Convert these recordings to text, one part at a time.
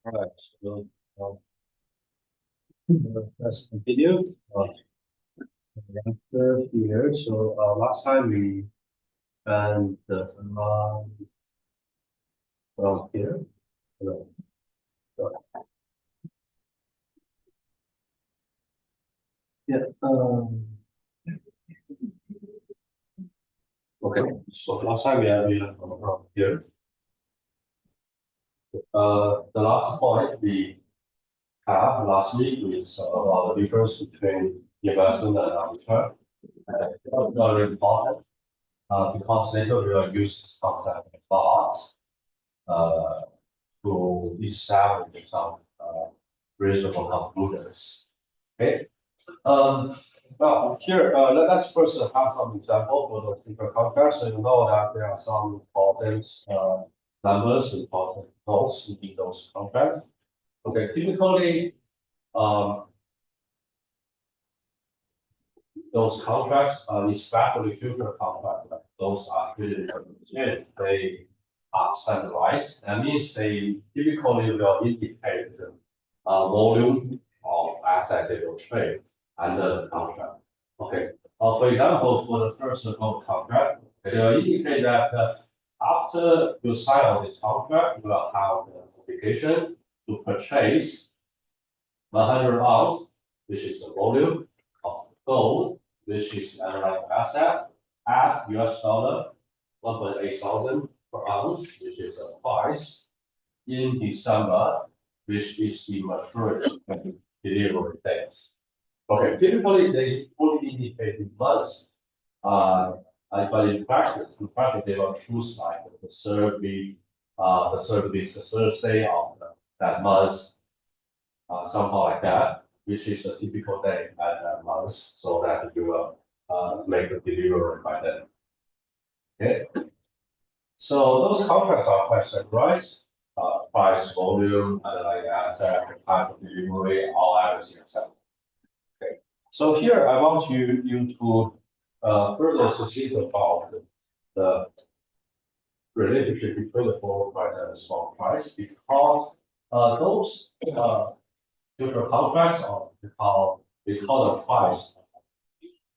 All right, so let's continue. Answer here. So last time we found the line from here. So, yeah. Okay. So last time we have from here. The last point we have last week is about the difference between investment and arbitrage. It's very important because later we will use this concept a lot uh, to establish some reasonable conclusions. Okay. Well, here let's first have some example for the different contracts. So you know that there are some important numbers, important nodes in those contracts. Okay, typically, um, those contracts, especially future contracts, those are really legit. They are centralized. That means they typically will indicate the volume of asset they will trade under the contract. Okay. For example, for the first gold contract, it will indicate that after you sign on this contract, you will have the obligation to purchase 100 ounce, which is the volume of gold, which is the underlying asset, at US dollar 1.8 thousand per ounce, which is the price in December, which is the maturity delivery dates. Okay, typically they only indicate in months. But in practice, they will choose like the third week, the third week, the Thursday of that month, somehow like that, which is a typical day at that month, so that you will make the delivery by then. Okay. So those contracts are quite centralized. Price, volume, underlying asset, time of delivery, all everything except. Okay. So here I want you to further succeed about the relationship between the forward price and the spot price because those future contracts are we call the price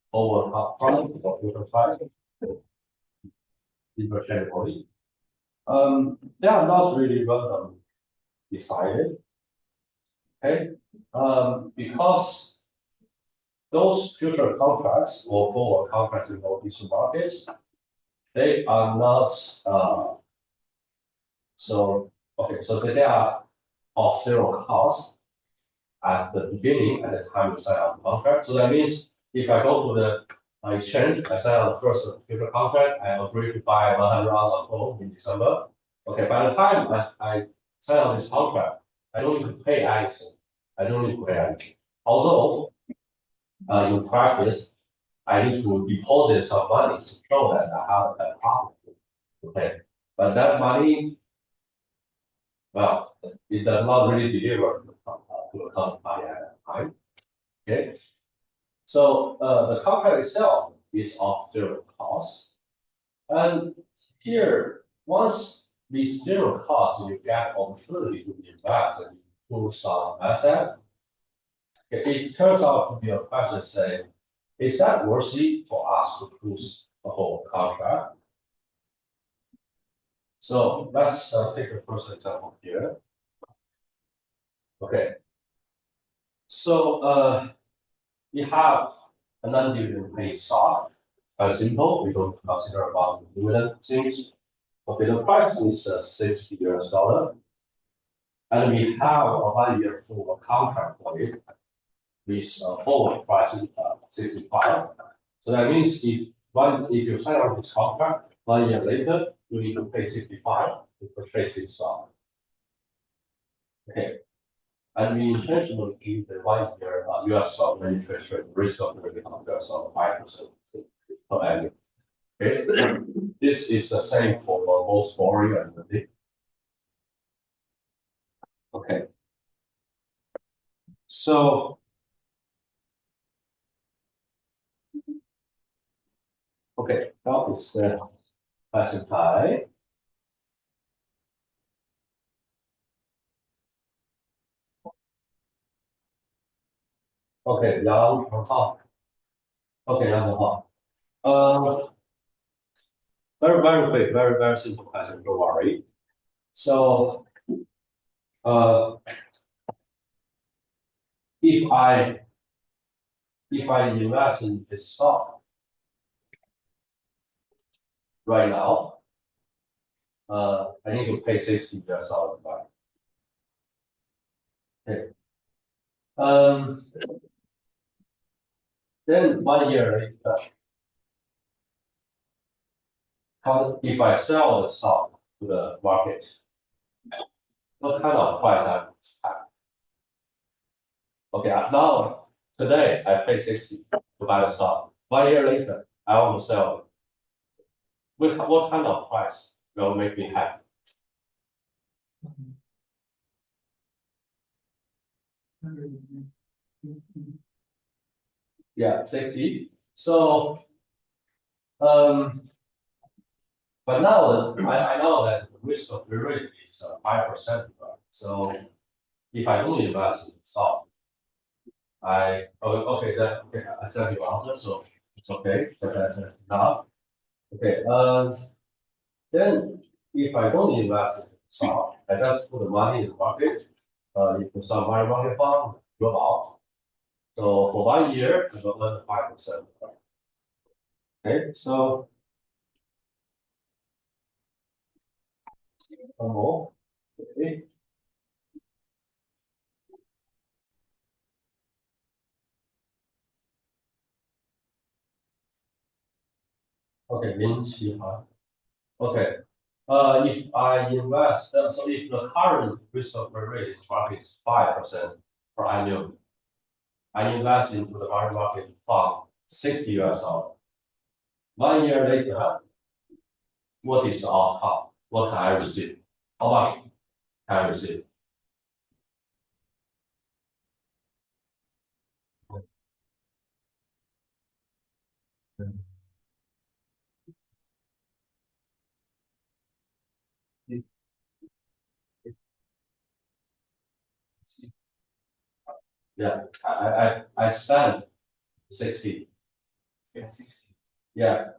forward contract or future price interchangeably. They are not really random decided. Okay. Because those future contracts or forward contracts in all these markets, they are not so okay, so they are of zero cost at the beginning at the time you sign up the contract. So that means if I go to the exchange, I sign up the first future contract, I agree to buy 100 of gold in December. Okay, by the time I sign up this contract, I don't need to pay anything. I don't need to pay anything. Although in practice, I need to deposit some money to show that I have a profit. Okay, but that money, well, it does not really deliver to the company at that time. Okay, so the contract itself is of zero cost, and here once this zero cost, you get opportunity to invest into some asset. It turns out to be a question saying, is that worthy for us to choose the whole contract? So let's take the first example here. Okay. So we have a non-dividend paying stock. Quite simple. We don't consider about dividend things. Okay, the price is $60 US, and we have a 1 year forward contract for it with forward price 65. So that means if you sign up this contract 1 year later, you need to pay 65 to purchase this stock. Okay. And we intentionally give the 1 year US dollar interest rate risk of the contract of 5% per annum. Okay. This is the same for both foreign and the dip. Okay. So okay, now it's the classified. Okay, Yang Hao. Okay, Yang Hao. Very quick, very simple question. Don't worry. So, if I invest in this stock right now, I need to pay $60 to buy. Okay. Then 1 year later, if I sell the stock to the market, what kind of price I expect? Okay, now today I pay 60 to buy the stock. 1 year later, I want to sell it. What kind of price will make me happy? Yeah, 60. So, but now I know that the risk of rate is 5%. Right? So if I only invest in stock, okay, I send you answer, so it's okay. But that's now. Okay. Then if I don't invest in stock, I just put the money in the market, into some money market fund, go out. So for 1 year, I will earn 5%. Okay, so one more. Okay. Okay, 0.7. Okay. If I invest, so if the current risk-free rate in the market is 5% per annum, I invest into the money market fund $60. 1 year later, what is the outcome? What can I receive? How much can I receive? Yeah, I spend 60. Yeah, 60. Yeah.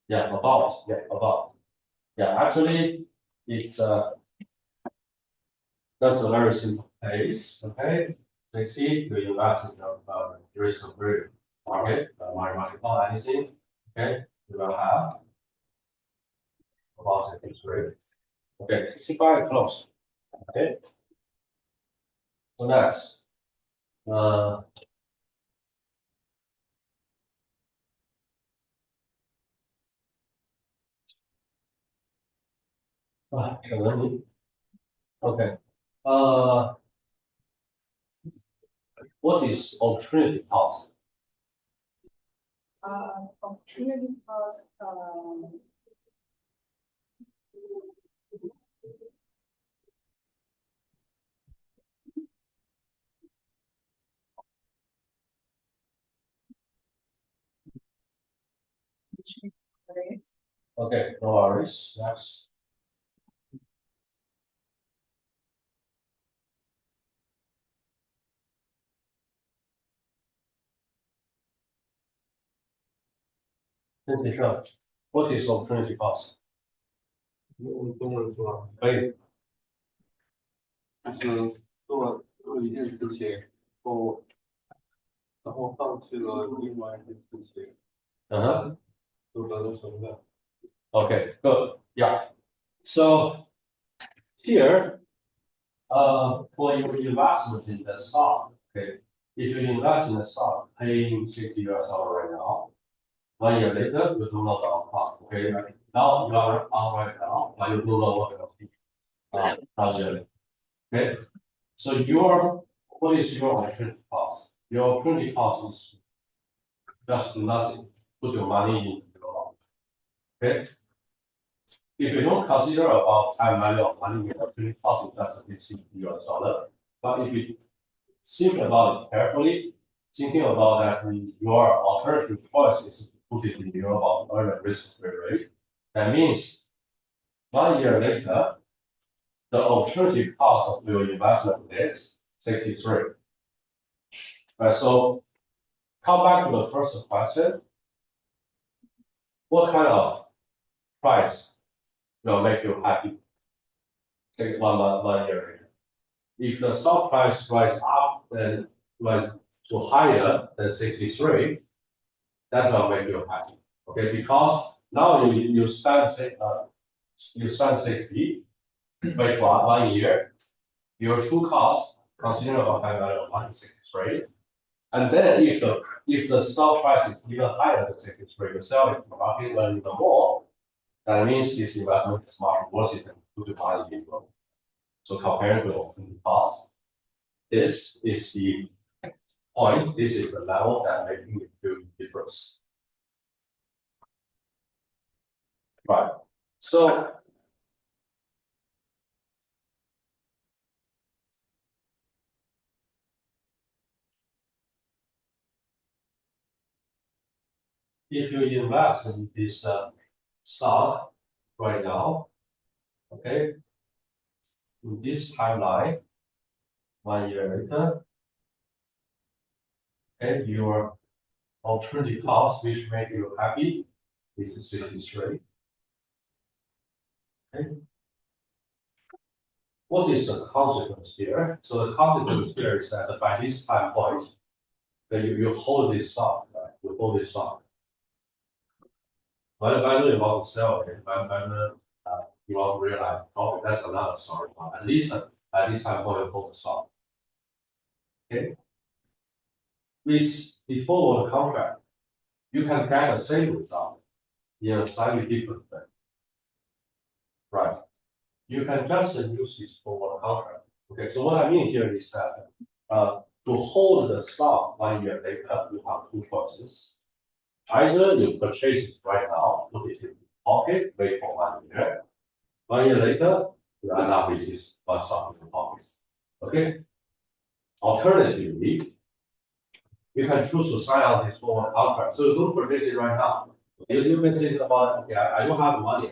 Yeah, about. Yeah, actually, it's that's a very simple case. Okay, 60 to invest in the risk-free market, money market fund, anything. Okay, we will have about the interest rate. Okay, 65 close. Okay, so next, okay, what is opportunity cost? Opportunity cost, Okay, no worries. Next. What is opportunity cost? 用中文说，可以。就是做一件事情后，然后放弃了另外一件事情，就得到成本。Okay, good. Yeah. So here, for your investment in the stock, okay, if you invest in the stock, paying $60 right now, 1 year later, you do not know cost. Okay, now you are on right now, but you don't know what will be 1 year later. Okay, so what is your opportunity cost? Your opportunity cost is just nothing. Put your money in your account. Okay. If you don't consider about time value of money, your opportunity cost is just $60. But if you think about it carefully, thinking about that your alternative choice is put it in your earned risk-free rate. That means 1 year later, the alternative cost of your investment is 63. Right, so come back to the first question. What kind of price will make you happy? Take one year later. If the stock price rise up and rise to higher than 63, that will make you happy. Okay, because now you spend 60, wait for 1 year, your true cost consider about time value of 163. And then if the stock price is even higher than 63, you sell it to the market when even more, that means this investment is much worth it than to buy it. So compared to opportunity cost, this is the point, this is the level that making it feel difference. Right. So if you invest in this stock right now, okay, in this timeline, 1 year later, okay, your alternative cost, which make you happy, is 63. Okay. What is the consequence here? So the consequence here is that by this time point, that you hold this stock, right? You hold this stock. Whether you want to sell it, whether you want to realize profit, that's another story. At least at this time point, you hold the stock. Okay. With the forward contract, you can get the same result in a slightly different way. Right. You can just use this forward contract. Okay, so what I mean here is that to hold the stock 1 year later, you have two choices. Either you purchase it right now, put it in pocket, wait for 1 year. 1 year later, you end up with this one stock in your pocket. Okay. Alternatively, you can choose to sign on this forward contract. So you don't purchase it right now. You may think about, okay, I don't have money.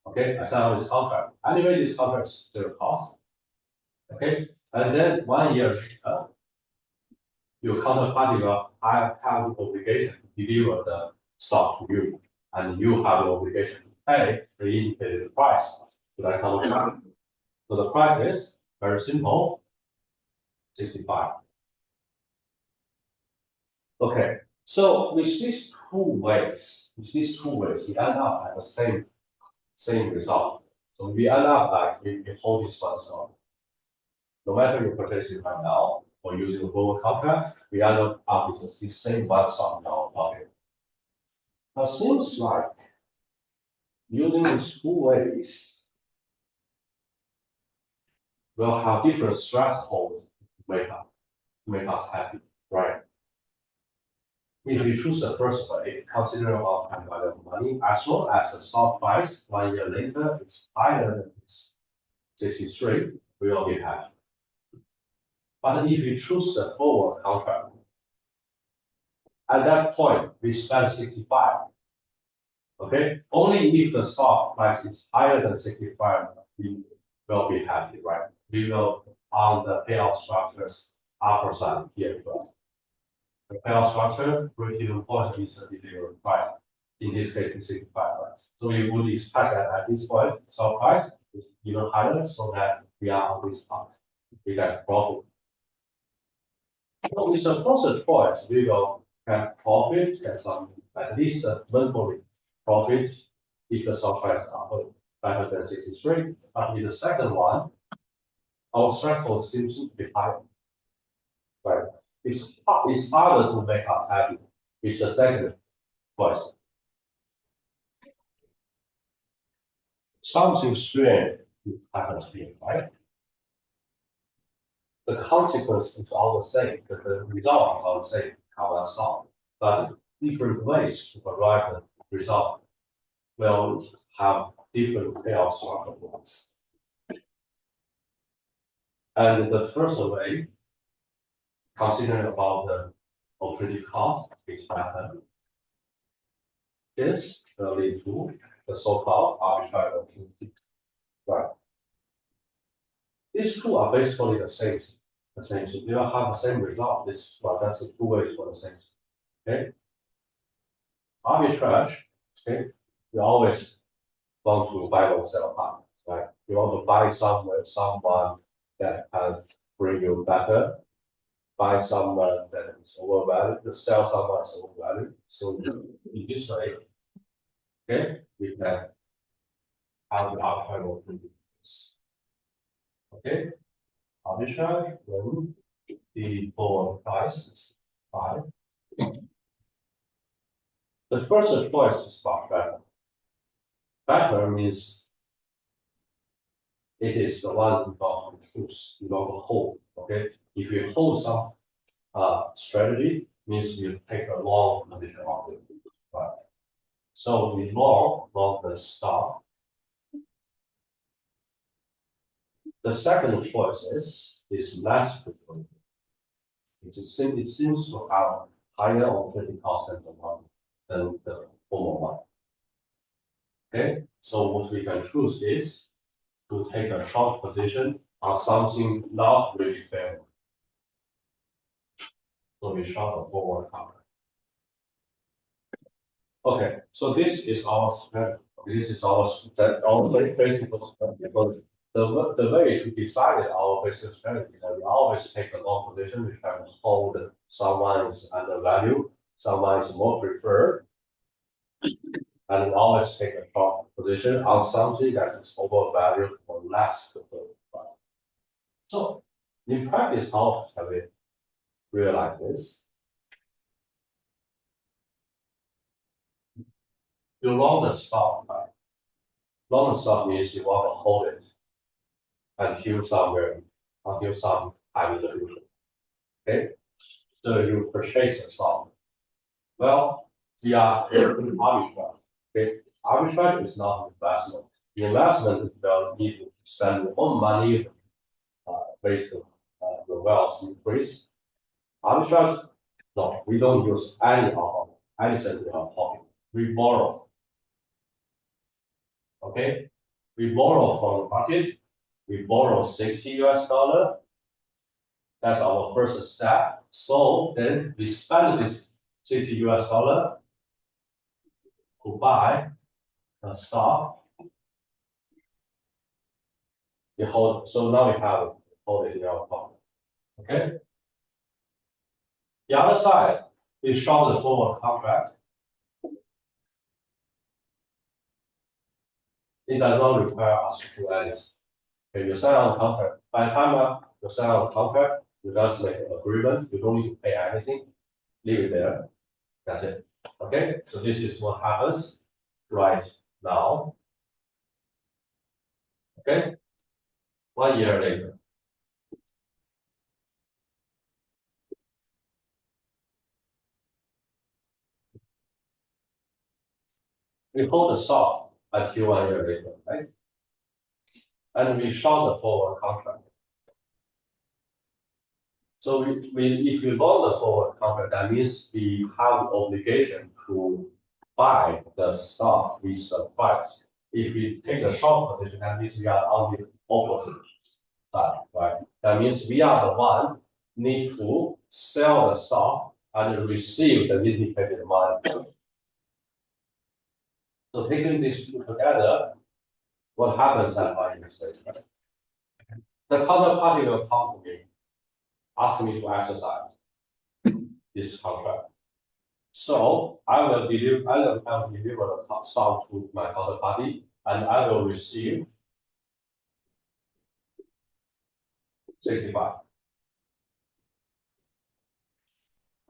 Okay, I sign on this contract. Anyway, this contract is still cost. Okay, and then 1 year later, your counterparty will have the obligation to deliver the stock to you, and you have the obligation to pay the indicated price to that counterparty. So the price is very simple, 65. Okay, so with these two ways, we end up at the same result. So we end up like we hold this one stock. No matter you purchase it right now or using a forward contract, we end up with the same one stock in our pocket. Now seems like using these two ways will have different thresholds to make us happy, right? If you choose the first way, consider our time value of money, as well as the stock price 1 year later is higher than 63, we will be happy. But if you choose the forward contract, at that point we spend 65. Okay, only if the stock price is higher than 65, we will be happy, right? We will on the payout structures upper side here as well. The payout structure break-even point is the delivered price. In this case, it's 65, right? So we would expect that at this point, stock price is even higher, so that we are on this path. We get profit. So with the first choice, we will get profit, get some at least monthly profit if the stock price are better than 63. But in the second one, our threshold seems to be higher. Right. It's harder to make us happy. It's the second choice. Something strange happens here, right? The consequences are the same, the results are the same, how that's solved. But different ways to arrive at the result will have different payout structures. And the first way, considering about the opportunity cost, is better. this will lead to the so-called arbitrage opportunity. Right. These two are basically the same. They will have the same result. But that's the two ways for the same. Okay. Arbitrage. Okay. You always want to buy or sell high, right? You want to buy someone that can bring you better, buy someone that is overvalued, to sell someone that's overvalued. So in this way, okay, we can have the arbitrage opportunities. Okay, arbitrage when the forward price is 5. The first choice is spot better. Better means it is the one you don't choose, you don't hold. Okay, if you hold some strategy, means you take a long position of it. Right. So we long the stock. The second choice is less frequent. It seems to have higher operating cost than the former one. Okay, so what we can choose is to take a short position on something not really fair. So we short the forward contract. Okay, so this is our strategy. This is our basic strategy. The way to decide our basic strategy is that we always take a long position. We try to hold someone is undervalued, someone is more preferred, and we always take a short position on something that is overvalued or less preferred. So in practice, how have we realized this? You long the stock, right? Long the stock means you want to hold it until some time in the future. Okay, so you purchase the stock. Well, we are arbitrage. Okay, arbitrage is not investment. The investment will need to spend your own money based on your wealth increase. Arbitrage, no, we don't use anything in our pocket. We borrow. Okay, we borrow from the market. We borrow $60. That's our first step. So then we spend this $60 to buy a stock. We hold. So now we have hold it in our pocket. Okay. The other side, we short the forward contract. It does not require us to do anything. Okay, you sign on contract. By the time you sign on contract, you just make an agreement. You don't need to pay anything. Leave it there. That's it. Okay. So this is what happens right now. Okay. 1 year later. We hold the stock until 1 year later, right? And we short the forward contract. So if we long the forward contract, that means we have the obligation to buy the stock with the price. If we take the short position, that means we are on the opposite side, right? That means we are the one need to sell the stock and receive the indicated money. So taking these two together, what happens at 5 years later? The counterparty will come to me, ask me to exercise this contract. So I will deliver the stock to my counterparty, and I will receive 65.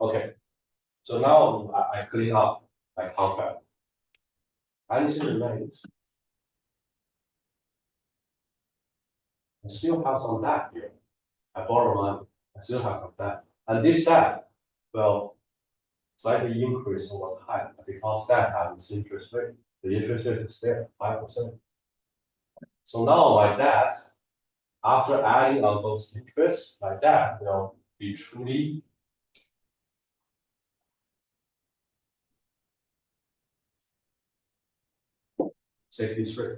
Okay. So now I clean up my contract. Anything remains. I still have some debt here. I borrow money. I still have some debt. And this debt will slightly increase over time because that has its interest rate. The interest rate is there, 5%. So now my debt, after adding on those interests, my debt will be truly 63.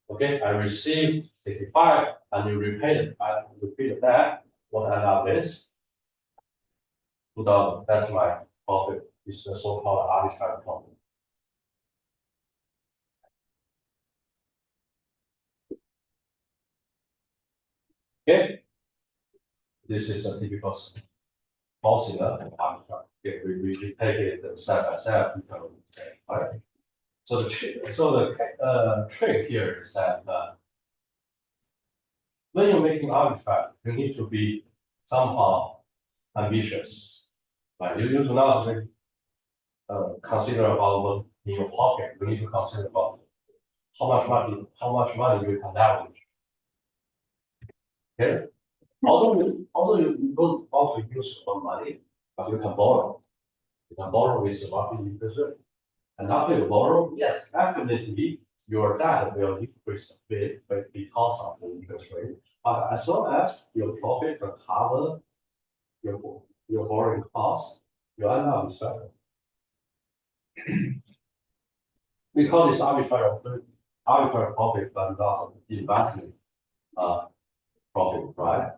Okay, I received 65 and you repeat that. What I have is 2000. That's my profit. It's the so-called arbitrary profit. Okay, this is a typical policy of arbitrage. Okay, we take it side by side. Right. So the trick here is that when you're making arbitrage, you need to be somehow ambitious. Right? You do not consider about what in your pocket. You need to consider about how much money you can leverage. Okay. Although you don't want to use your money, but you can borrow. You can borrow with the market interest rate. And after you borrow, yes, definitely your debt will increase a bit because of the interest rate. But as long as your profit can cover your borrowing costs, you end up with certain. We call this arbitrary profit, but not investment profit, right?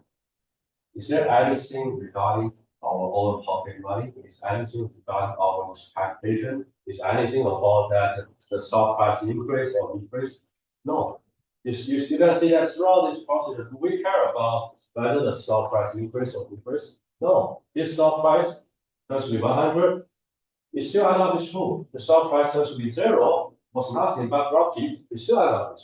Is there anything regarding our own pocket money? Is anything regarding our expectation? Is anything about that the stock price increase or decrease? No. You can see that throughout this process, do we care about whether the stock price increase or decrease? No. This stock price turns to be 100, it still end up with true. The stock price turns to be 0, was nothing but rocky, it still end up with.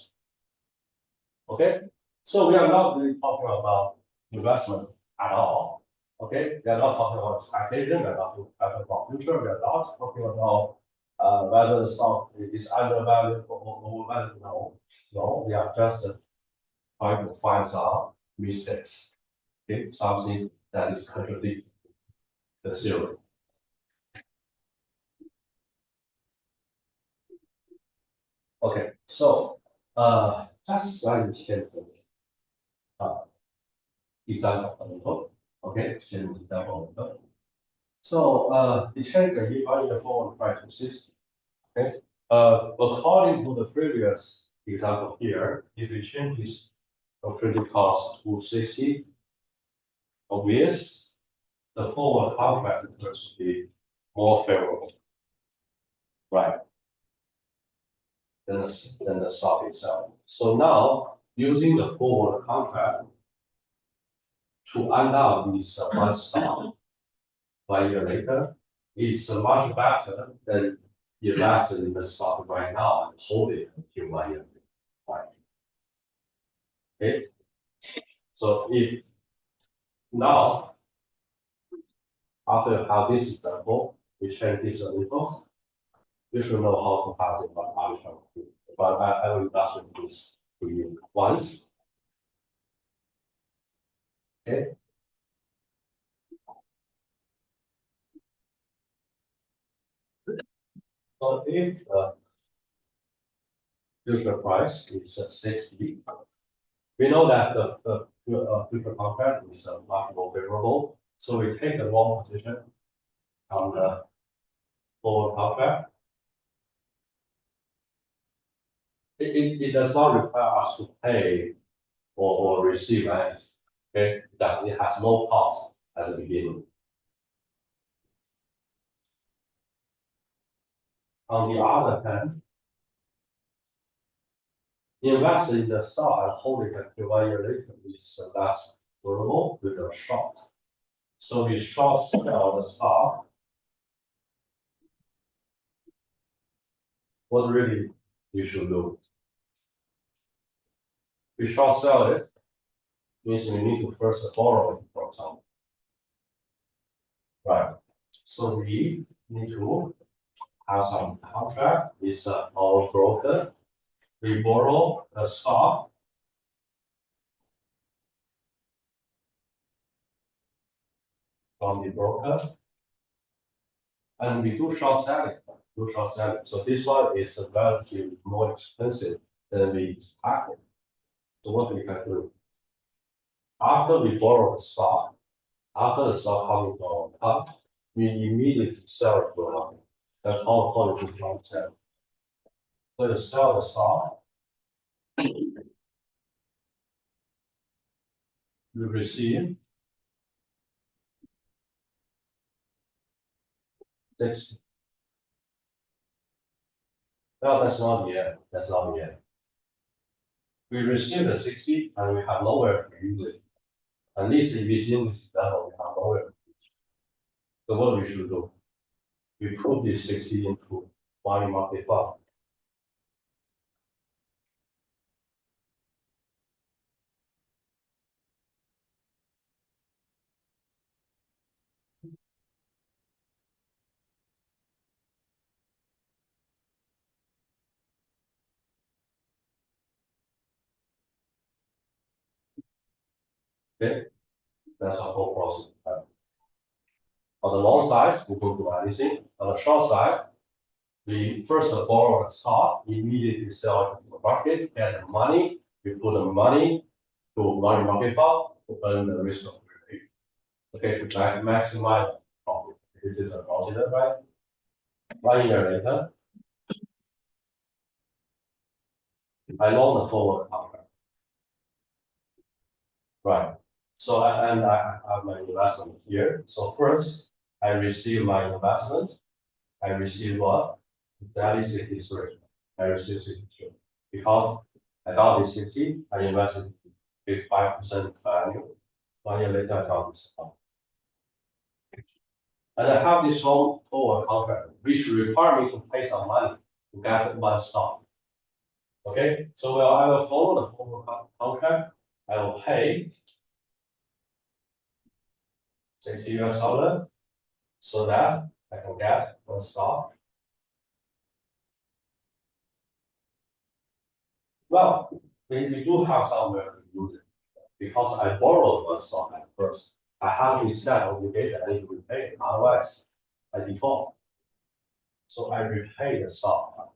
Okay? So we are not really talking about investment at all. Okay, we are not talking about expectation, we are not talking about future, we are not talking about whether the stock is undervalued or overvalued. No, we are just trying to find some mistakes. Okay, something that is contradicting the theory. Okay, so just like example. Okay, example. So the change the value forward price to 60. Okay. According to the previous example here, if we change this operating cost to 60, obvious the forward contract will be more favorable. Right. Than the stock itself. So now using the forward contract to end up with one stock 1 year later is much better than investing in the stock right now and hold it until 1 year later. Okay. So if now after you have this example, we change this a little, you should know how to have the arbitrage. But I will illustrate this to you once. Okay. So if future price is 60, we know that the future contract is much more favorable. So we take the long position on the forward contract. It does not require us to pay or receive anything. Okay, that it has no cost at the beginning. On the other hand, investing in the stock and holding it until 1 year later is less durable with a short. So we short sell the stock. What really we should do? We short sell it, means we need to first borrow it, for example. Right. So we need to have some contract with our broker. We borrow the stock from the broker, and we do short selling. So this one is relatively more expensive than we expected. So what we can do? After we borrow the stock, after the stock coming to our account, we immediately sell it to the market. That's called short selling. So you sell the stock. You receive 60. No, that's not yet. That's not yet. We receive the 60 and we have nowhere to use it. At least if it's in this level, we have nowhere to use it. So what we should do? We put this 60 into money market fund. Okay, that's our whole process. On the long side, we don't do anything. On the short side, we first borrow the stock, immediately sell it to the market, get the money, we put the money to money market fund to earn the risk of rate. Okay, to maximize profit. This is a consider, right? 1 year later, I loan the forward contract. Right. So I have my investment here. So first, I receive my investment. I receive what? Exactly 63. I receive 63. Because I got this 60, I invested 5% value. 1 year later, I got this amount. And I have this long forward contract, which require me to pay some money to get one stock. Okay, so I will follow the forward contract. I will pay 60 US dollar so that I can get one stock. Well, we do have somewhere to use it because I borrowed one stock at first. I have this debt obligation I need to repay, otherwise I default. So I repay the stock.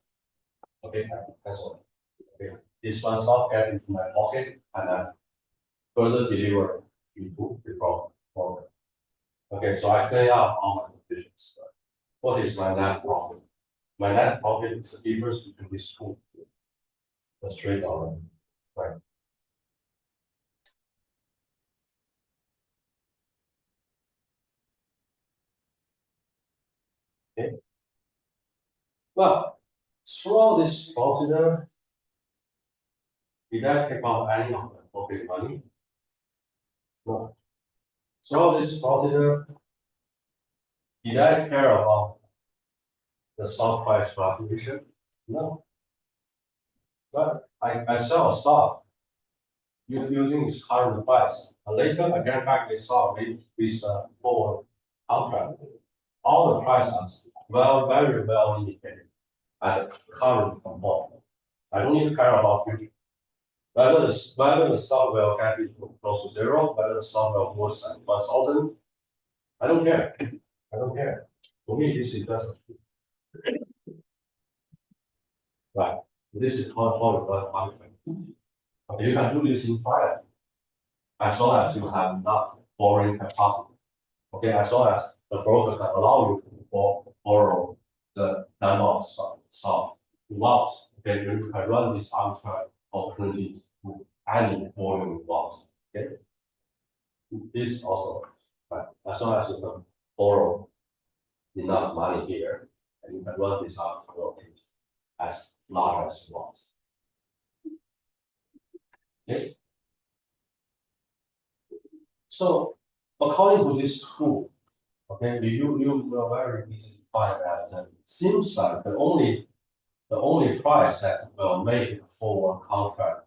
Okay, that's all. Okay, this one stock get into my pocket and then further deliver into the problem. Okay, so I clear out all my positions. What is my net profit? My net profit is the difference between these two. The straight dollar, right? Okay. Well, throughout this procedure, did I take out any of the pocket money? No. Throughout this procedure, did I care about the stock price fluctuation? No. But I sell a stock using its current price. And later, I get back the stock with forward contract. All the prices very well indicated at current component. I don't need to care about future. Whether the stock will get it close to zero, whether the stock will worse than 1,000, I don't care. I don't care. For me, this is just right. This is how contract. You can do this in fire as long as you have enough borrowing capacity. Okay, as long as the broker can allow you to borrow the number of stock lots. Okay, you can run this arbitrage opportunity to any volume loss. Okay, this also right. As long as you can borrow enough money here, and you can run this arbitrage as large as loss. Okay. So according to this tool, okay, you will very easily find that it seems like the only price that will make a forward contract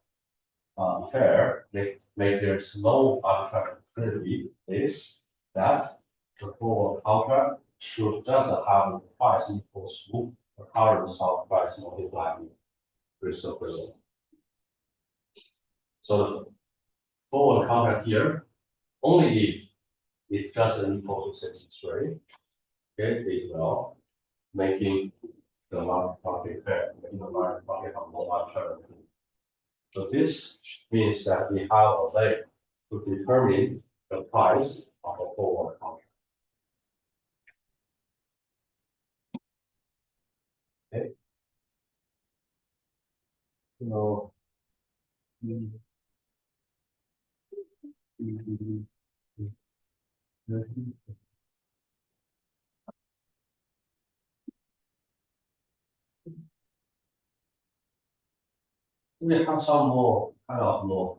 fair, make there's no arbitrage opportunity is that the forward contract should just have the price equals to the current stock price multiplied with the. So the forward contract here, only if it's just equal to 63, okay, it will making the market fair, making the market have more arbitrary. So this means that we have a way to determine the price of a forward contract. Okay. So. We have some more kind of more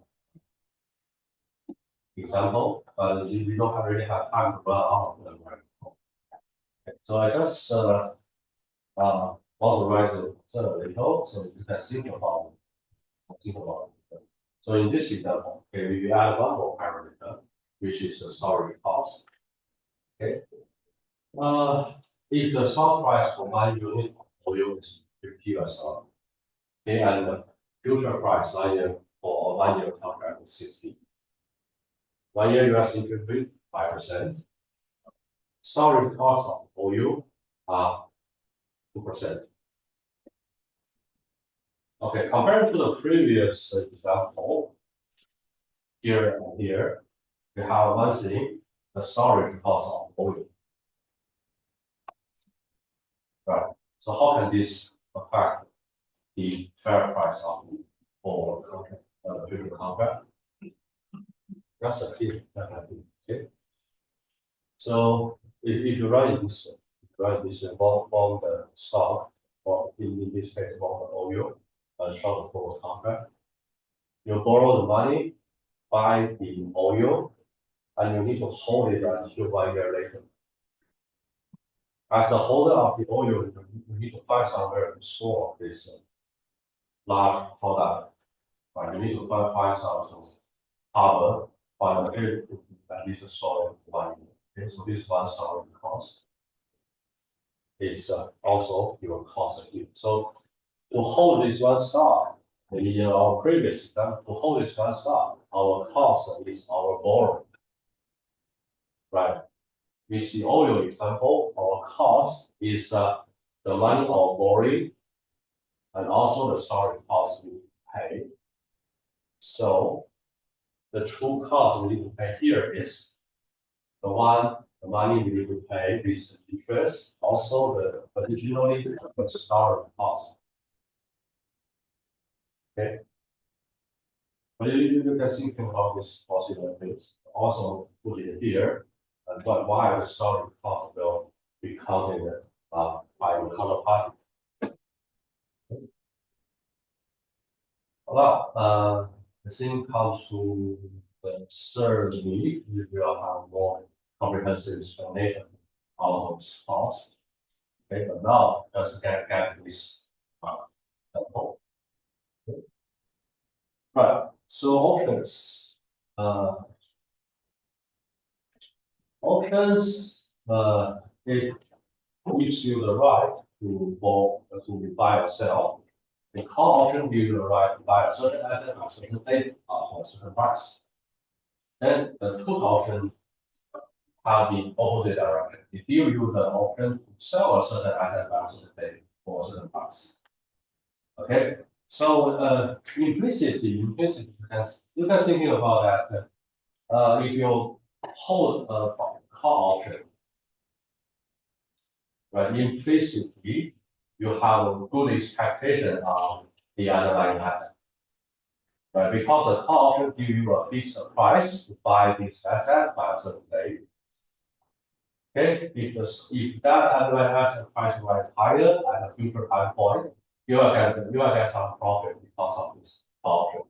example, but we don't really have time to run out of them right now. Okay, so I just authorize it a little, so you can think about it. So in this example, okay, we add one more parameter, which is the storage cost. Okay. If the stock price for 1 unit of oil is $50, okay, and the future price 1 year for 1 year contract is 60. 1 year US interest rate 5%. Storage cost of oil are 2%. Okay, compared to the previous example, here and here, we have one thing, the storage cost of oil. Right. So how can this affect the fair price of oil contract, future contract? That's a key. Okay. So if you write this from the stock, or in this case from the oil, short forward contract, you borrow the money, buy the oil, and you need to hold it until 1 year later. As a holder of the oil, you need to find somewhere to store this large product. Right? You need to find some harbor, find a period to at least store it 1 year. Okay, so this one storage cost is also your cost here. So to hold this one stock, in our previous example, to hold this one stock, our cost is our borrowing. Right. With the oil example, our cost is the money of borrowing and also the storage cost we pay. So the true cost we need to pay here is the money we need to pay with the interest, also the additionally the storage cost. Okay. But you can think about this possibilities. Also put it here, but why the storage cost will be counted by the counterparty. Well, the thing comes to the third week, we will have more comprehensive explanation of those costs. Okay, but now let's get this example. Right. So options. Options. It gives you the right to buy or sell. The call option gives you the right to buy a certain asset at a certain date for a certain price. Then the put option have the opposite direction. If you use the option to sell a certain asset at a certain date for a certain price. Okay. So implicitly, you can thinking about that. If you hold a call option, right? Implicitly, you have a good expectation of the underlying asset, right? Because the call option gives you a fixed price to buy this asset by a certain date. Okay, if that underlying asset price is higher at a future time point, you will get some profit because of this option,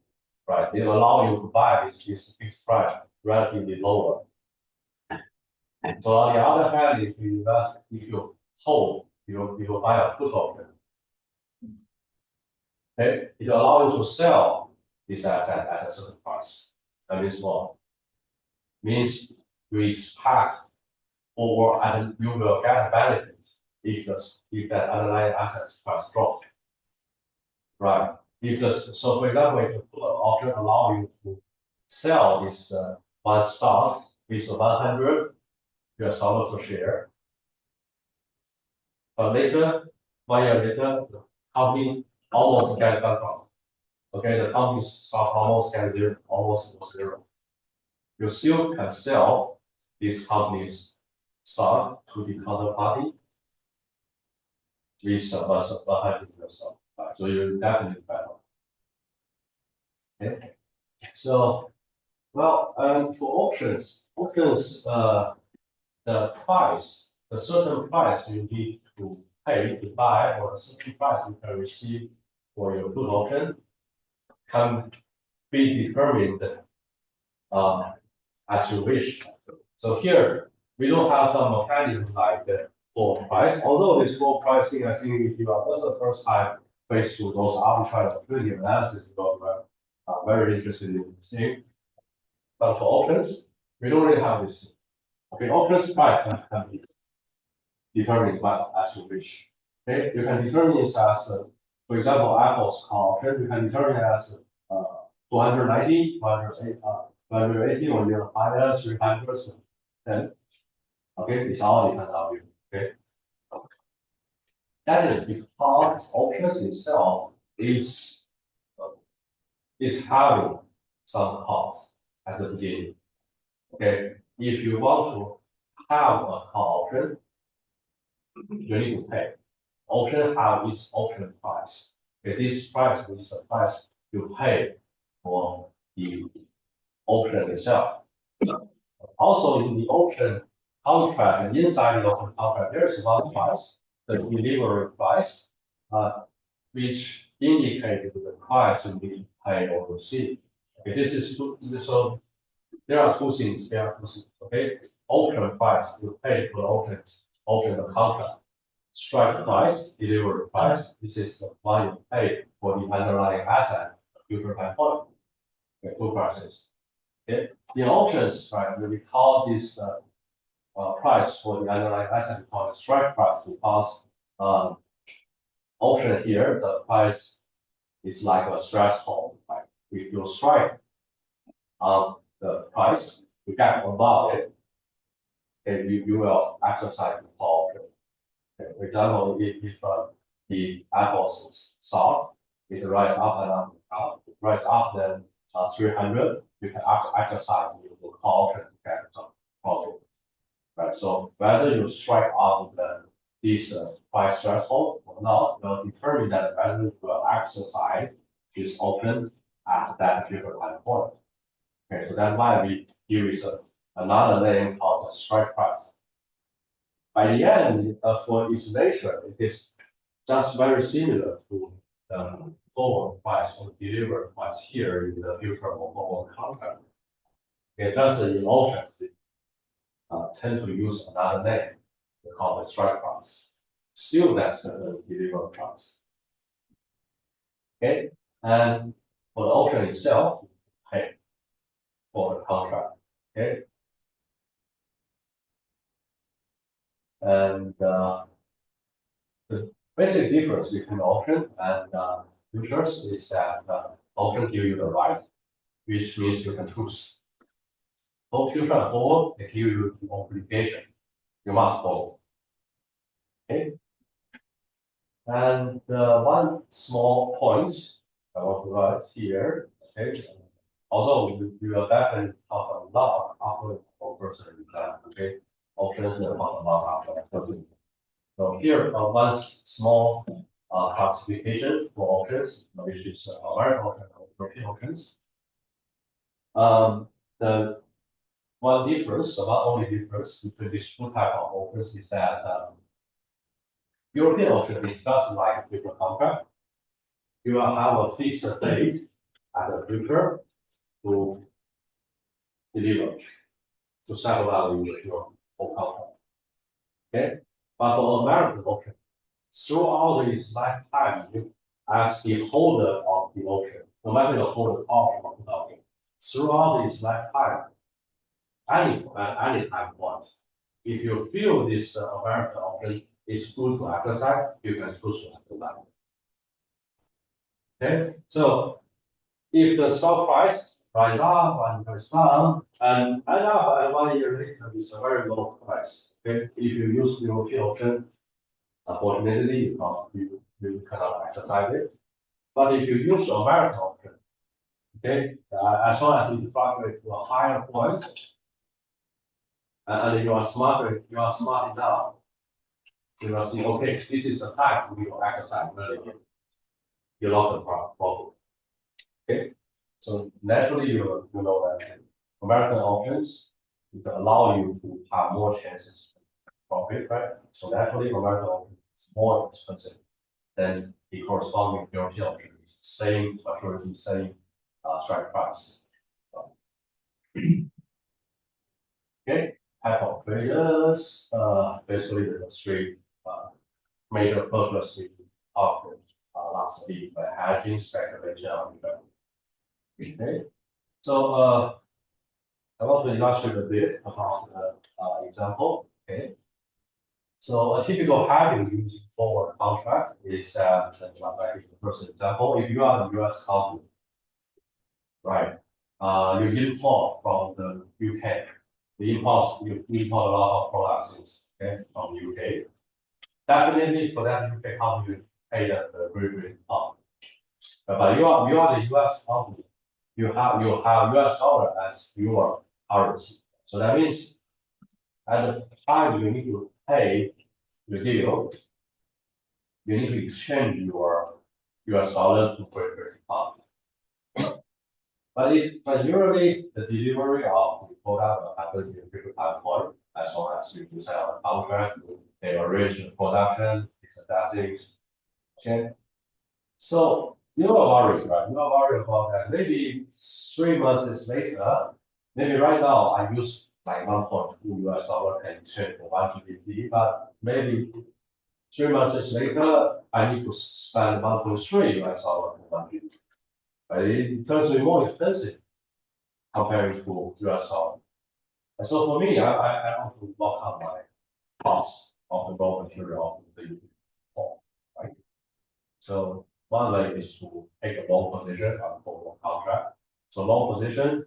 right? It allow you to buy this fixed price relatively lower. So on the other hand, if you hold, you buy a put option. Okay, it allows you to sell this asset at a certain price. That means what? Means you expect and you will get benefits if that underlying assets price drop. Right. So for example, if the put option allow you to sell this one stock with $100 per share, but later 1 year later, the company almost get bankrupt. Okay, the company's stock almost zero. You still can sell this company's stock to the counterparty with $100. Right? So you're definitely better. Okay, so, well, for options, the price, the certain price you need to pay to buy, or a certain price you can receive for your put option can be determined as you wish. So here, we don't have some mechanism like the floor price, although this floor pricing, I think if you are also the first time faced with those arbitrage opportunity analysis, you are very interested in this thing. But for options, we don't really have this. Okay, options price can be determined by as you wish. Okay, you can determine this as, for example, Apple's call option, you can determine it as 290, 280, or you're higher, 300, then, okay, it's all depends on you, okay? That is because options itself is having some costs at the beginning. Okay, if you want to have a call option, you need to pay. Option have its option price. Okay, this price is the price you pay for the option itself. Also, in the option contract, and inside the option contract, there is one price, the delivery price, which indicates the price you need to pay or receive. Okay, this is so. There are two things. Okay, option price you pay for the option contract. Strike price, delivery price. This is the one you pay for the underlying asset, future time point. Okay, two prices. Okay, in options, right, we call this price for the underlying asset called strike price because option here, the price is like a threshold, right? If you strike the price, you get above it, and you will exercise the call option. Okay, for example, if the Apple's stock is rise up and up, rise up then 300, you can exercise the call option to get some profit. Right, so whether you strike out this price threshold or not will determine that whether you will exercise this option at that future time point. Okay, so that's why we use another name called the strike price. By the end, for its nature, it is just very similar to the forward price or delivery price here in the future or forward contract. Okay, just in options, tend to use another name. We call it strike price. Still, that's the delivery price. Okay, and for the option itself, pay for the contract. Okay, and the basic difference between option and futures is that option give you the right, which means you can choose. Both future and forward, they give you the obligation. You must follow. Okay. And one small point I want to write here. Okay. Although we will definitely talk a lot after our first exam. Okay. Options will talk a lot after. So here one small classification for options, which is American options and European options. The one difference, not only difference between these two types of options is that European option is just like a future contract. You will have a fixed date at the future to deliver, to settle value with your whole contract. Okay, but for American option, throughout its lifetime, as the holder of the option, no matter the holder of the option, throughout its lifetime, any time once, if you feel this American option is good to exercise, you can choose to exercise. Okay, so if the stock price rise up and goes down, and end up at 1 year later is a very low price. Okay, if you use European option, unfortunately you cannot exercise it. But if you use American option, okay, as long as you fluctuate to a higher point, and you are smart enough, you will see, okay, this is the time we will exercise really. You lock the problem. Okay. So naturally, you know that American options will allow you to have more chances to profit, right? So naturally, American options is more expensive than the corresponding European options. Same maturity, same strike price. Okay, type of traders, basically the three major purpose we offered last week, by hedging, speculation, and investment. Okay, so I want to illustrate a bit about the example. Okay, so a typical hedging using forward contract is that, like the first example, if you are the U.S. company, right, you import from the UK. You import a lot of products, okay, from UK. Definitely for that UK company, you pay the Great Pound. But you are the US company. You have US dollar as your currency. So that means at the time you need to pay the deal, you need to exchange your US dollar to Great Pound. But usually the delivery of the product happens in Great Pound as long as you sign a contract, they arrange the production, that's it. Okay. So you are worried, right? You are worried about that. Maybe 3 months later, maybe right now I use like 1.2 US dollar and exchange for 1 GBP, but maybe 3 months later, I need to spend 1.3 US dollar for 1 GBP. But it turns to be more expensive compared to US dollar. And so for me, I want to lock up my cost of the raw material of the right? So one way is to take a long position on the contract. So long position,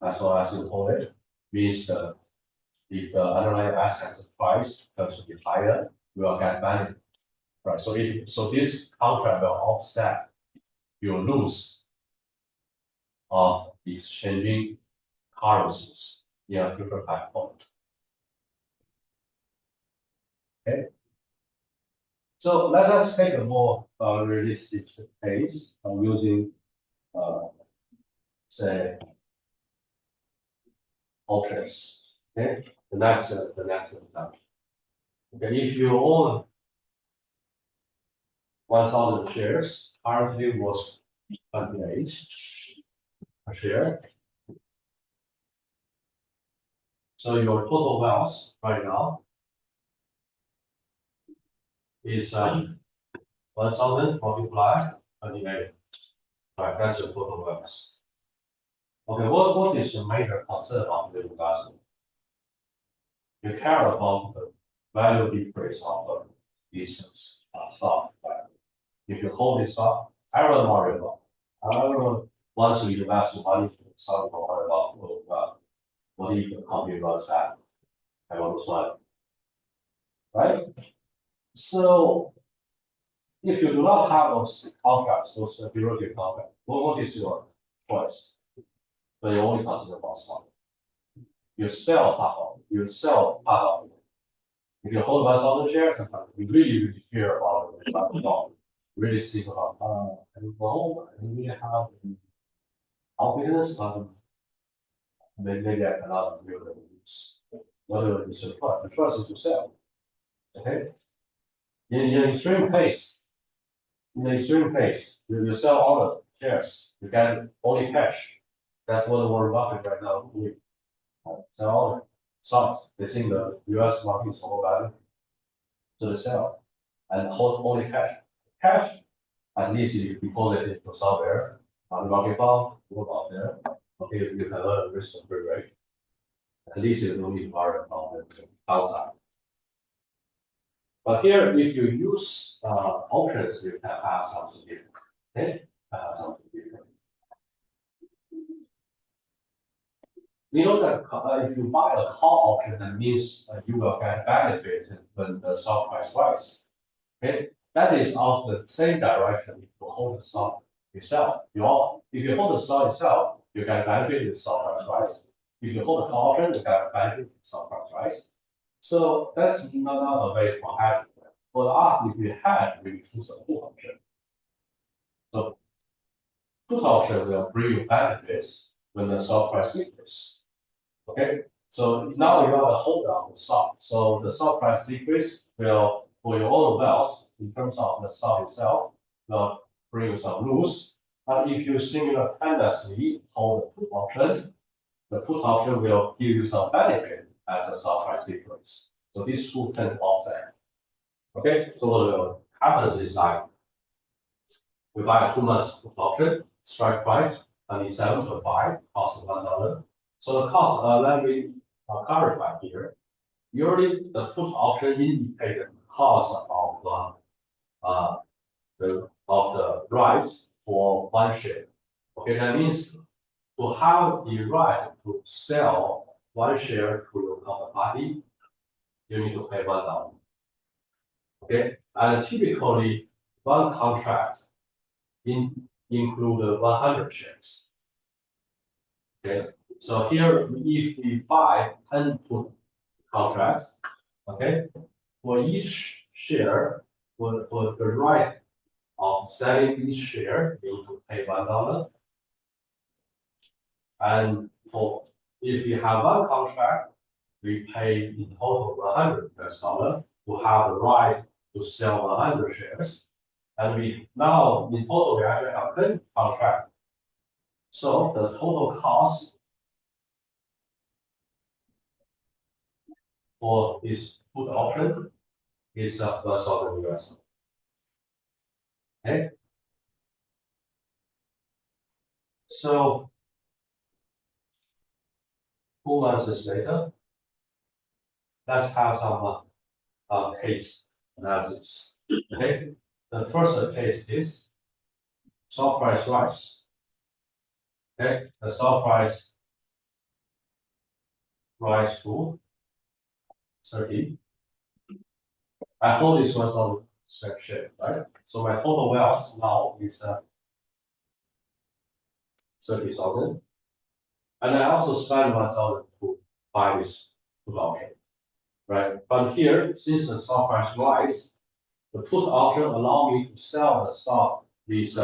as well as you call it, means that if the underlying assets price comes to be higher, you will get benefit. Right. So this contract will offset your loss of exchanging currencies in a future time point. Okay. So let us take a more realistic case using say options. Okay, the next example. Okay, if you own 1,000 shares, currently was 28 per share. So your total wealth right now is 1,000 multiplied 28. Right, that's your total wealth. Okay, what is the major concern of the investment? You care about the value decrease of this stock. Right? If you hold this stock, everyone worry about. Everyone wants to invest money to stock, worry about what if the company runs bad? I want to money, right? So if you do not have those contracts, those security contracts, what is your choice? But you only consider about stock. You sell part of it. You sell part of it. If you hold 1,000 shares, you really fear about it. Really think about, I don't know, I really have confidence, but maybe I cannot really use. Whether it's a trust, the trust is to sell. Okay? In extreme case, you sell all the shares, you get only cash. That's what Warren Buffett right now doing. Sell all the stocks. They think the US market is overvalued. So they sell and hold only cash. Cash, at least if you deposit it to somewhere, on the market fund, go out there. Okay, you can learn risk and free rate. At least you don't need to worry about the outside. But here, if you use options, you can have something different. Okay, something different. You know that if you buy a call option, that means you will get benefit when the stock price rises. Okay, that is of the same direction. If you hold the stock yourself, if you hold the stock yourself, you get benefit with stock price rise. If you hold a call option, you get benefit with stock price rise. So that's not a way for hedging. For us, if we hedge, we choose a put option. So put option will bring you benefits when the stock price decreases. Okay, so now you have a hold on the stock. So the stock price decrease will, for your own wealth, in terms of the stock itself, will bring you some loss. And if you simultaneously hold the put option, the put option will give you some benefit as the stock price decrease. So these two can offset. Okay, so what will happen is like we buy a 2 months put option, strike price 27.5, cost $1. So the cost, let me clarify here. Usually the put option indicate the cost of the right for one share. Okay, that means to have the right to sell one share to your counterparty, you need to pay $1. Okay, and typically one contract include 100 shares. Okay, so here if we buy 10 put contracts, okay, for each share, for the right of selling each share, you need to pay $1. And for if you have one contract, we pay in total $100 to have the right to sell 100 shares. And we now in total we actually have 10 contracts. So the total cost for this put option is $1,000. Okay. So 2 months later, let's have some case analysis. Okay. The first case is stock price rise. Okay, the stock price rise to 30. I hold this $1,000 share, right? So my total wealth now is 30,000. And I also spend 1,000 to buy this put option, right? But here, since the stock price rise, the put option allow me to sell the stock with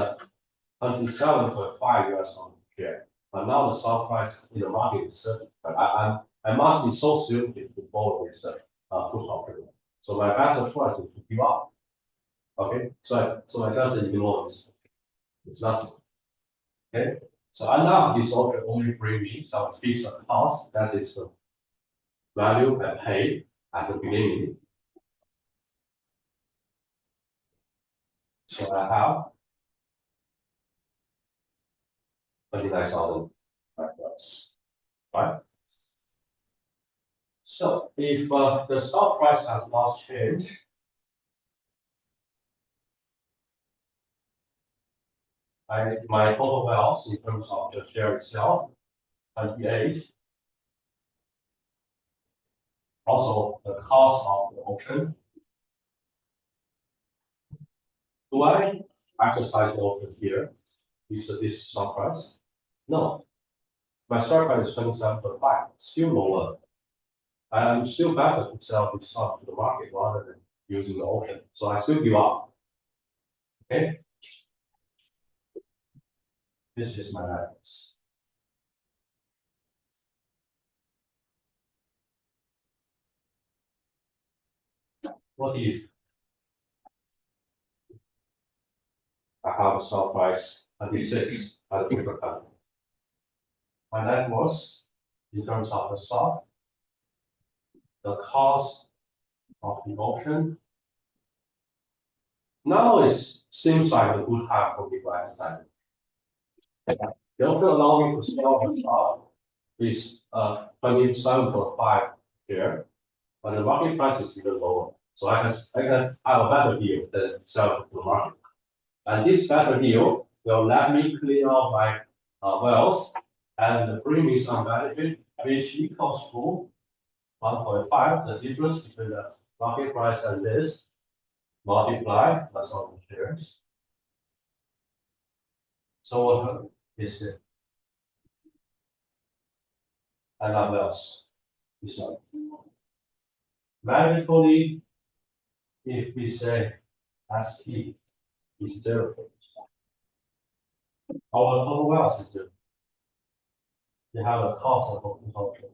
$27.5 share. But now the stock price in the market is 30. But I must be so stupid to follow this put option. So my better choice is to give up. Okay, so I just ignore this. It's nothing. Okay, so now this option only bring me some fixed cost. That is the value I pay at the beginning. So I have 29,000 right? So if the stock price has not changed, my total wealth in terms of the share itself, 28. Also, the cost of the option. Do I exercise the option here? Is this stock price? No. My stock price is 27.5, still lower. I'm still better to sell this stock to the market rather than using the option. So I still give up. Okay. This is my analysis. What if I have a stock price 26 at a different time? My net worth in terms of the stock, the cost of the option. Now it seems like a good time for me to exercise. They also allow me to sell the stock with 27.5 share, but the market price is even lower. So I can have a better deal than sell to the market. And this better deal will let me clear out my wealth and bring me some benefit, which equals to 1.5, the difference between the market price and this, multiply plus all the shares. So what is it? And what else? So magically, if we say ST is 0, Our total wealth is different. You have a cost of put option.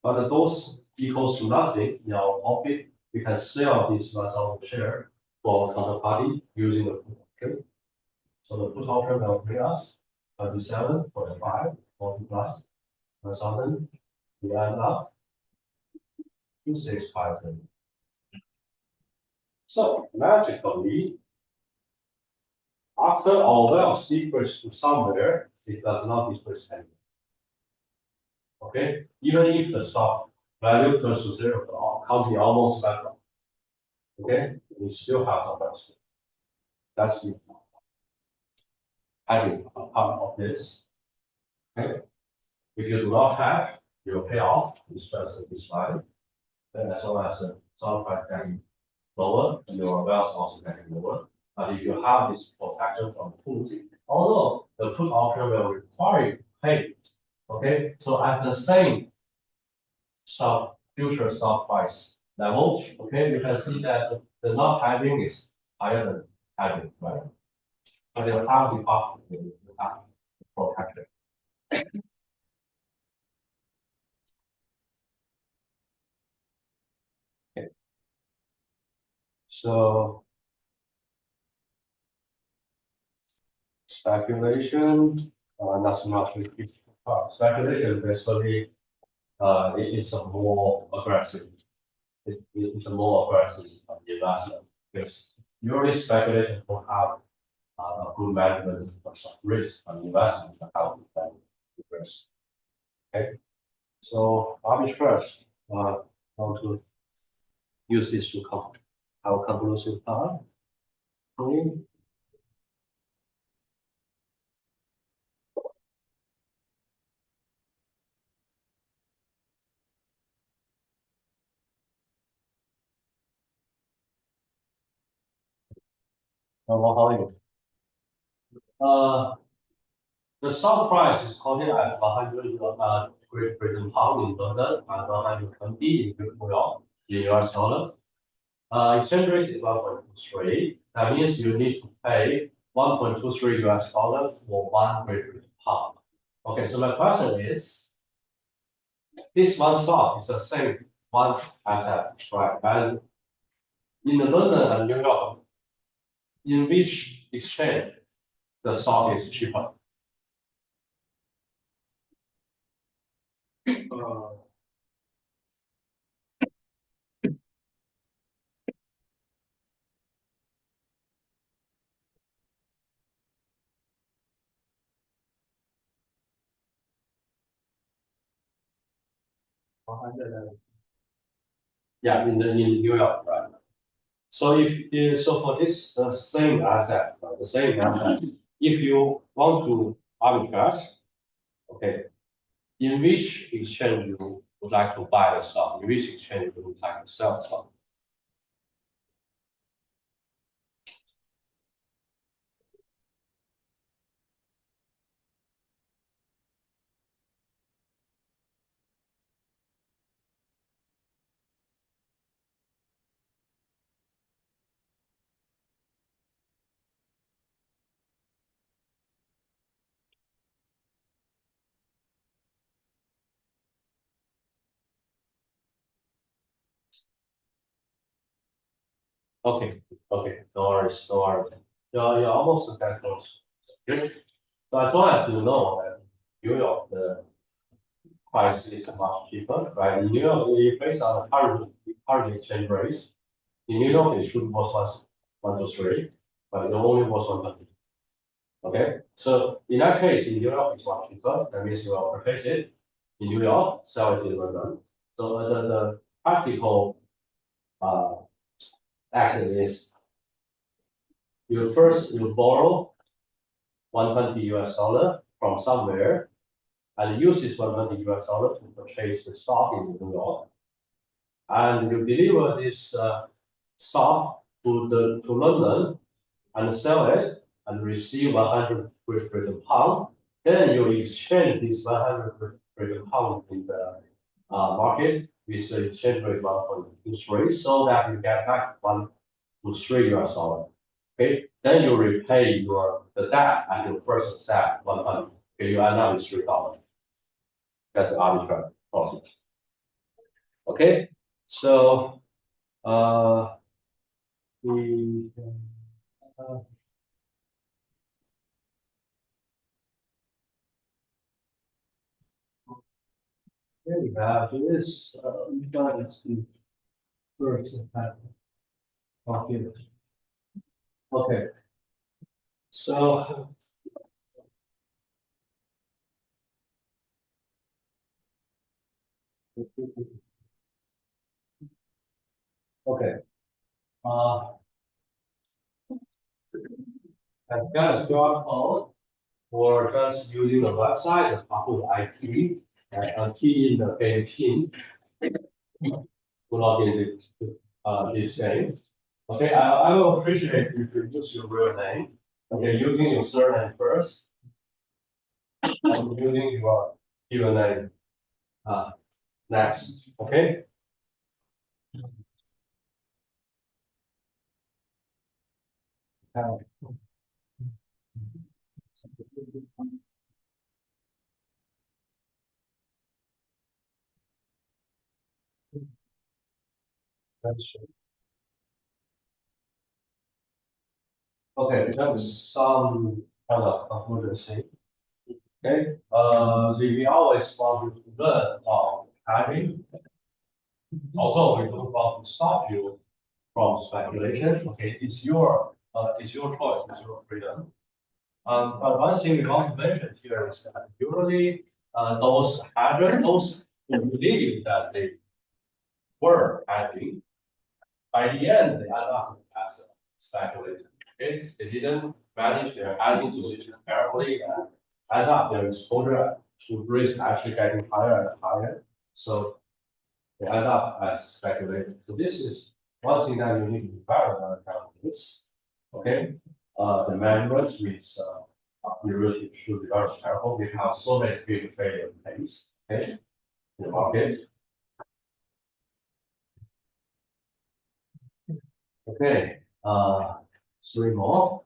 But those equals to nothing in our profit, we can sell this 1,000 share for counterparty using the put option. So the put option will pay us 27.5 multiplied 1,000. We end up 2,650. So magically, after our wealth decreases to somewhere, it does not decrease anymore. Okay, even if the stock value turns to zero, the company almost bankrupt. Okay, we still have some wealth. That's the having part of this. Okay, if you do not have, your payoff is just a slide. Then as long as the stock price getting lower, your wealth also getting lower. But if you have this protection from put, although the put option will require you to pay, okay, so at the same future stock price level, okay, you can see that the not having is higher than having, right? But you have the option, you have protection. Okay. So speculation, not so much. Speculation basically, it's a more aggressive. It's a more aggressive investment because usually speculation will have a good management of risk and investment account and risk. Okay, so arbitrage, how to use this to count how conclusive are. The stock price is quoted at 100 Great Britain pound in London and 120 in New York in US dollar. Exchange rate is 1.23. That means you need to pay 1.23 US dollar for 1 Great Britain pound. Okay, so my question is, this one stock is the same one asset, right? And in London and New York, in which exchange the stock is cheaper? Yeah, in New York, right? So so for this same asset, if you want to arbitrage, okay, in which exchange you would like to buy the stock? In which exchange you would like to sell the stock? Okay, okay, no worries, no worries. You're almost that close. Good. So as long as you know that New York, the price is much cheaper, right? In New York, based on the current exchange rate, in New York, it should was 1 to 3, but it only was 120. Okay, so in that case, in New York, it's much cheaper. That means you will purchase it in New York, sell it in London. So the practical action is you borrow 120 US dollar from somewhere and use this 120 US dollar to purchase the stock in New York, and you deliver this stock to London and sell it and receive 100 Great Britain pound. Then you exchange this 100 Great Britain pound in the market with the exchange rate 1.23, so that you get back 1 to 3 US dollar. Okay, then you repay the debt at your first step 100. Okay, you end up with $3. That's the arbitrage process. Okay, so we uh, here we have this. We got it to first step. Okay. Okay. So okay. Uh, I've got a QR code or just using the website, the Pahu IT, and key in the game PIN to log in this game. Okay, I will appreciate if you use your real name. Okay, using your surname first, and using your given name next. Okay. That's true. Okay, that's some kind of emergency. Okay, we always want to learn about having. Also, we don't want to stop you from speculation. Okay, it's your choice, it's your freedom. But one thing we want to mention here is that usually those hedgers, those who believe that they were hedging, by the end they end up as a speculator. Okay, they didn't manage their hedging position carefully and end up their exposure to risk actually getting higher and higher. So they end up as speculators. So this is one thing that you need to be aware of about this. Okay, the management with you really should be very careful. We have so many field failure things. Okay, in the market. Okay, three more.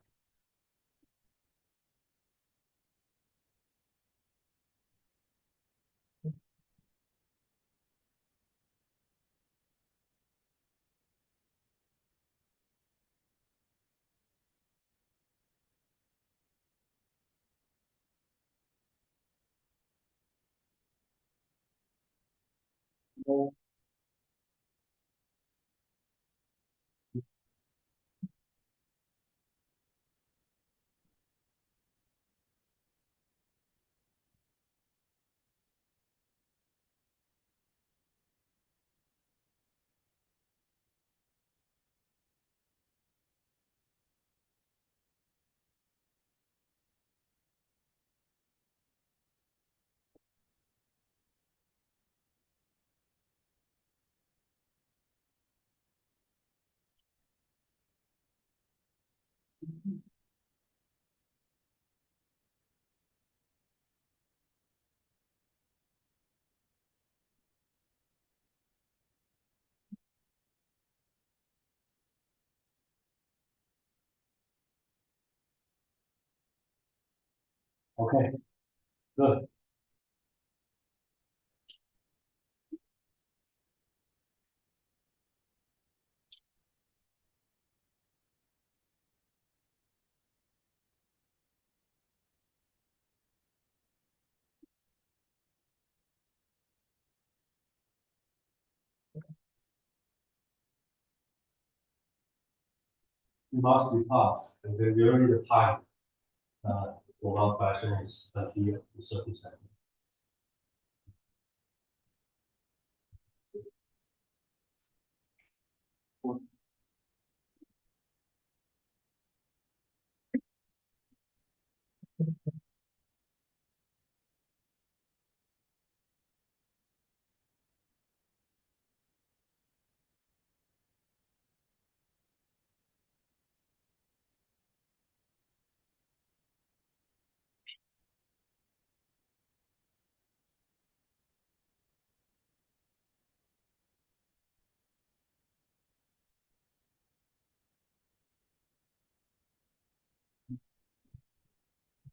Okay, good. You must be fast. And then during the time, for one question is 30 to 30 seconds.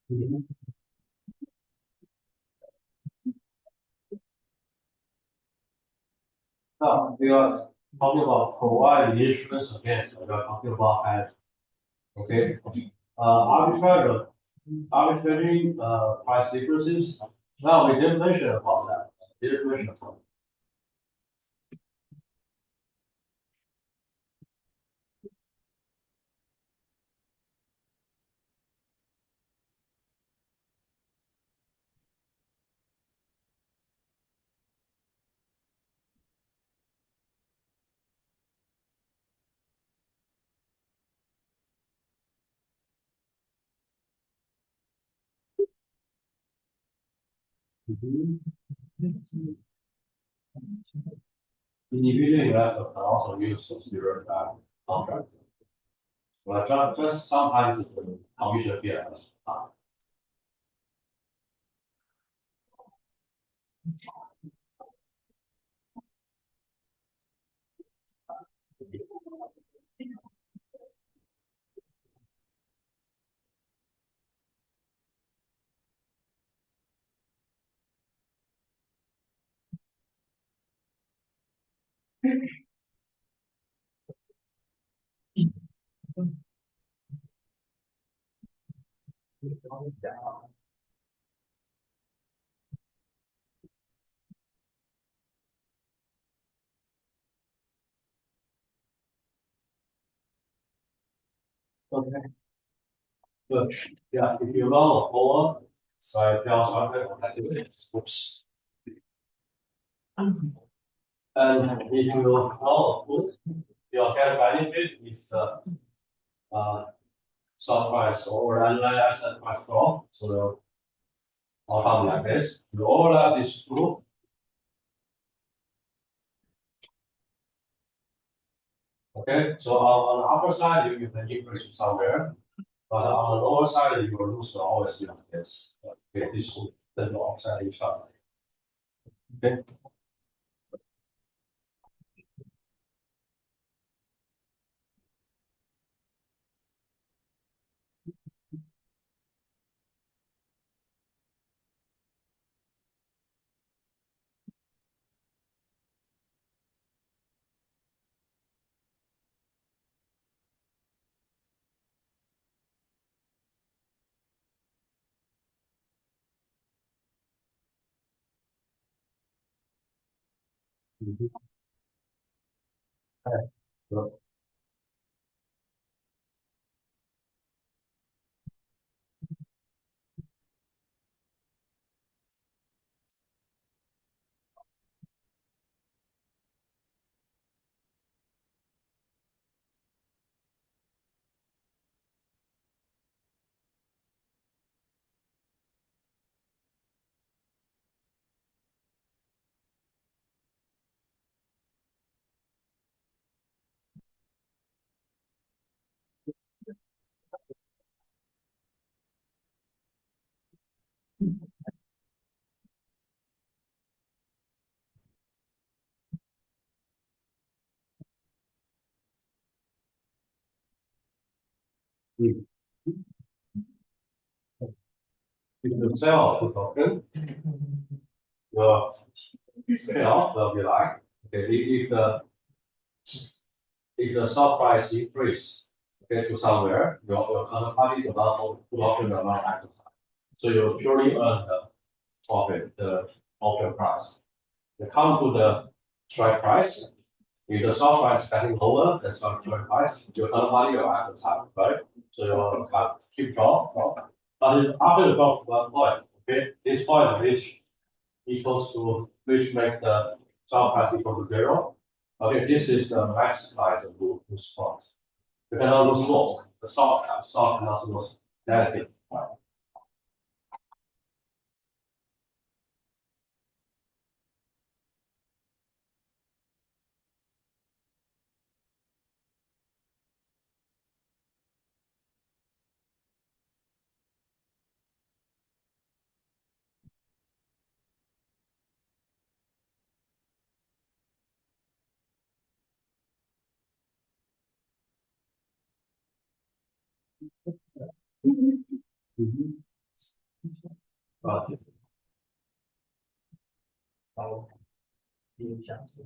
Now, we are talking about provide insurance against, we are talking about as, okay? Arbitrary, price differences, now we didn't mention about that, didn't mention about. Individual investor can also use zero contract. But just sometimes the commission fee. Okay. Good, yeah, if you run a forward, so I tell something like this, oops. And if you run a put, your get benefit is stock price or asset price drop, so I'll come like this, you overlap this two. Okay, so on the upper side, you can increase somewhere, but on the lower side, you will lose always like this. Okay, this will then offset each other. Okay. Mhm. Okay. Good. Mm. If you sell the token, your sale will be like, okay, if the stock price increase, okay, to somewhere, your counterparty will not put option will not exercise. So you purely earn the profit, the option price. You come to the strike price, if the stock price getting lower than stock strike price, your counterparty will exercise, right? So you can keep drop. But after the drop to one point, okay, this point which equals to which makes the stock price equal to zero. Okay, this is the maximize the lose price. You cannot lose more. The stock cannot lose negative. Mhm. 好，影响是。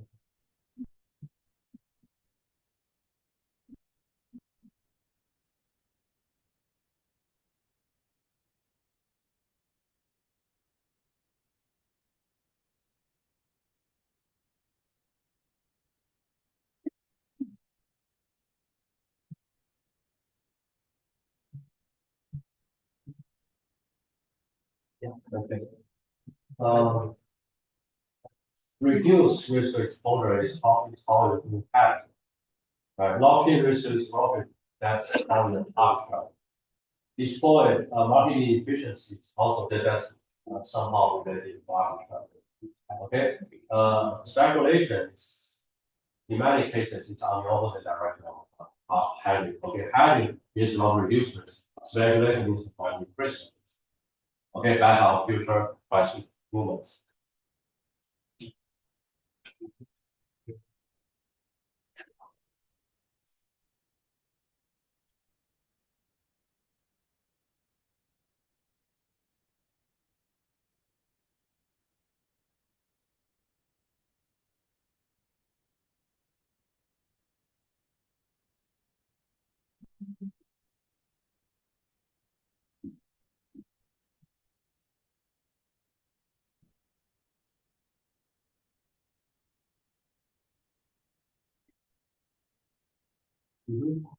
Yeah, okay. Reduce risk exposure is how it impact. Right, lock-in risk exposure, that's on the top. Deploy marketing efficiencies, also that's somehow related to arbitrage. Okay, speculations, in many cases, it's on the opposite direction of hedging. Okay, hedging is not reduce risk, speculation is about increase. Okay, back on future price movements.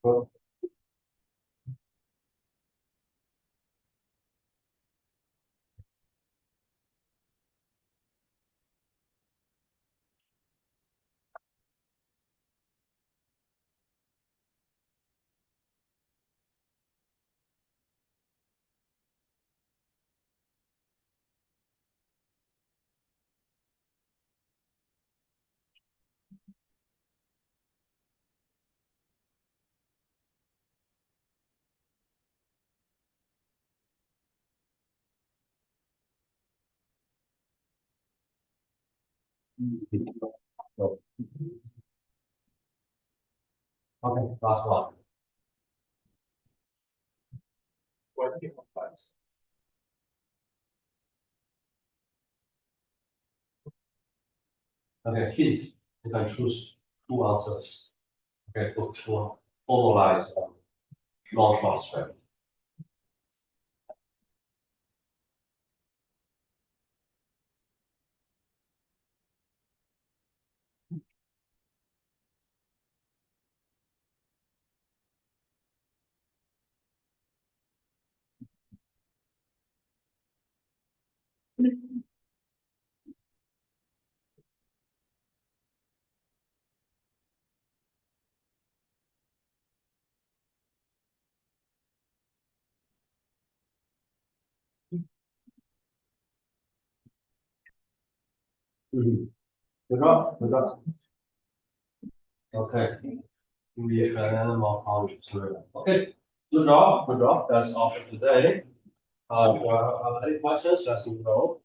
Well, okay, last one. Okay, hint, you can choose two answers. Okay, to formalize long short strategy. Good job, good job. Okay. We can more on. Okay, good job, good job. That's all for today. Any questions? Let's go.